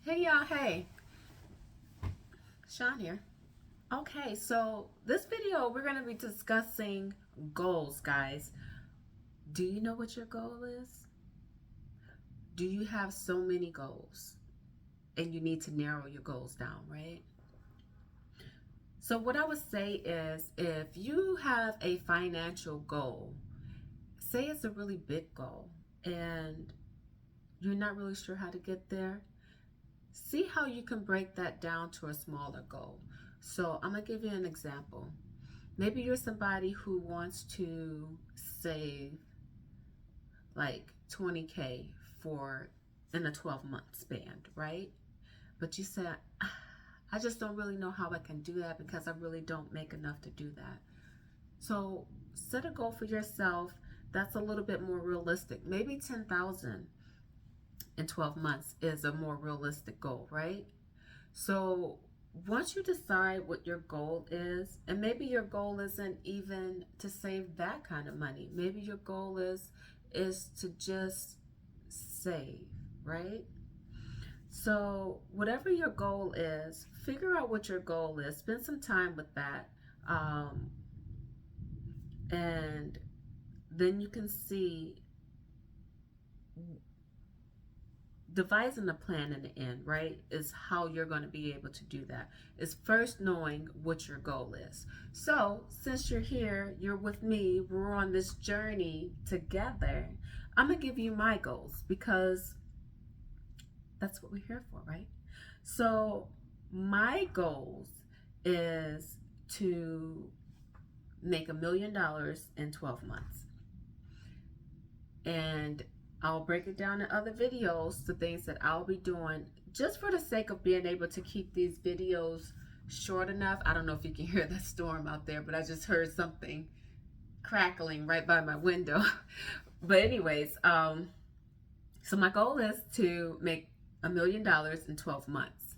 Hey y'all, hey, Sean here. Okay, so this video we're going to be discussing goals, guys. Do you know what your goal is? Do you have so many goals and you need to narrow your goals down, right? So, what I would say is if you have a financial goal, say it's a really big goal and you're not really sure how to get there, see how you can break that down to a smaller goal. So, I'm going to give you an example. Maybe you're somebody who wants to save like 20K for in a 12-month span, right? But you said, I just don't really know how I can do that because I really don't make enough to do that. So set a goal for yourself that's a little bit more realistic. Maybe 10,000 in 12 months is a more realistic goal, right? So once you decide what your goal is, and maybe your goal isn't even to save that kind of money. Maybe your goal is to just save, right? So whatever your goal is, figure out what your goal is. Spend some time with that, and then you can see devising a plan in the end, right, is how you're going to be able to do that. Is first knowing what your goal is. So since you're here, you're with me, we're on this journey together, I'm going to give you my goals because that's what we're here for, right? So my goals is to make $1 million in 12 months. And I'll break it down in other videos, the things that I'll be doing just for the sake of being able to keep these videos short enough. I don't know if you can hear the storm out there, but I just heard something crackling right by my window. But anyways, so my goal is to make $1 million in 12 months.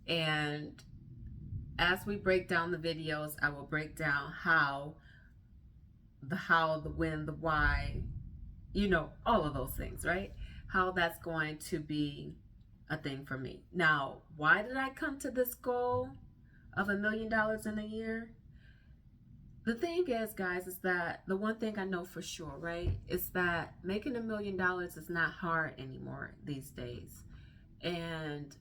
And as we break down the videos, I will break down the when, the why, all of those things, right? How that's going to be a thing for me. Now, why did I come to this goal of $1 million in a year? The thing is, guys, is that the one thing I know for sure, right, is that making $1 million is not hard anymore these days. And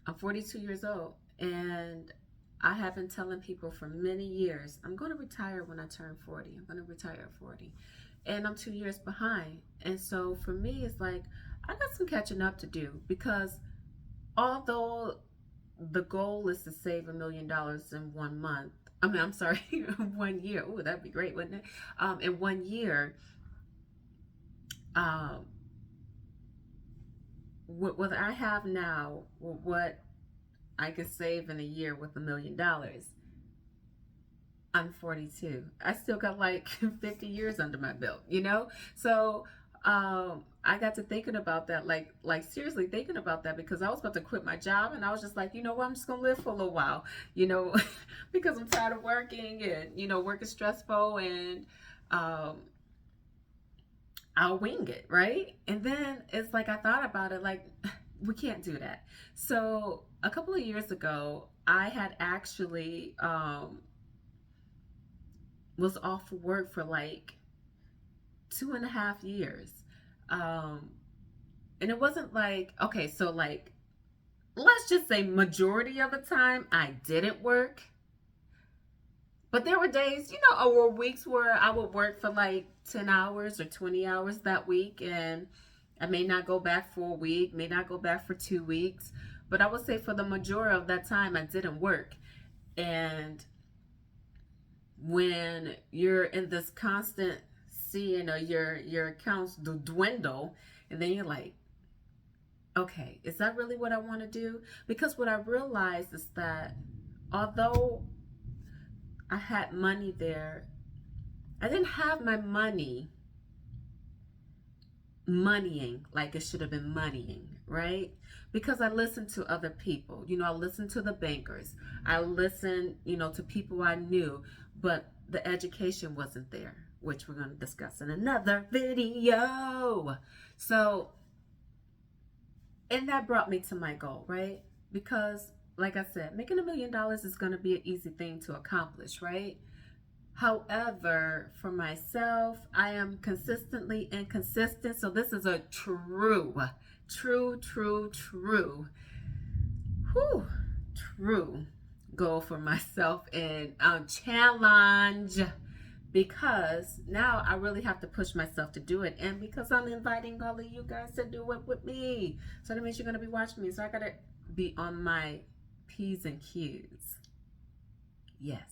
I'm 42 years old, and I have been telling people for many years, I'm going to retire when I turn 40. I'm going to retire at 40. And I'm 2 years behind. And so for me, it's like, I got some catching up to do because although the goal is to save $1 million in 1 month, I'm sorry, 1 year. Oh, that'd be great, wouldn't it? In 1 year, um, what I have now, what I could save in a year with $1 million, I'm 42. I still got like 50 years under my belt. So I got to thinking about that, like seriously thinking about that because I was about to quit my job and I was just like, you know what, I'm just gonna live for a little while, because I'm tired of working and work is stressful and um, I'll wing it, right? And then it's like I thought about it, like we can't do that. So a couple of years ago, I had actually was off work for like 2.5 years. Um, and it wasn't like, okay, so like, let's just say majority of the time I didn't work. But there were days, or weeks where I would work for like 10 hours or 20 hours that week. And I may not go back for a week, may not go back for 2 weeks. But I would say for the majority of that time, I didn't work. And when you're in this constant seeing your accounts dwindle, and then you're like, okay, is that really what I want to do? Because what I realized is that although I had money there, I didn't have my moneying like it should have been moneying, right? Because I listened to other people. I listened to the bankers. I listened, to people I knew, but the education wasn't there, which we're going to discuss in another video. So And that brought me to my goal, right? Because, like I said, making $1 million is going to be an easy thing to accomplish, right? However, for myself, I am consistently inconsistent. So this is a true, whew, true goal for myself and challenge, because now I really have to push myself to do it, and because I'm inviting all of you guys to do it with me, so that means you're gonna be watching me, so I gotta be on my P's and Q's. Yes.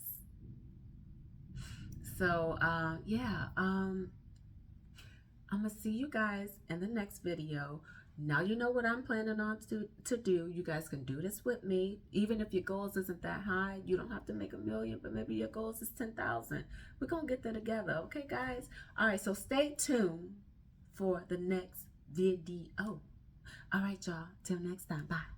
So yeah, I'm gonna see you guys in the next video. Now you know what I'm planning on to do. You guys can do this with me. Even if your goals isn't that high, you don't have to make $1 million, but maybe your goals is 10,000. We're gonna get there together, okay, guys? All right, so stay tuned for the next video. All right, y'all. Till next time. Bye.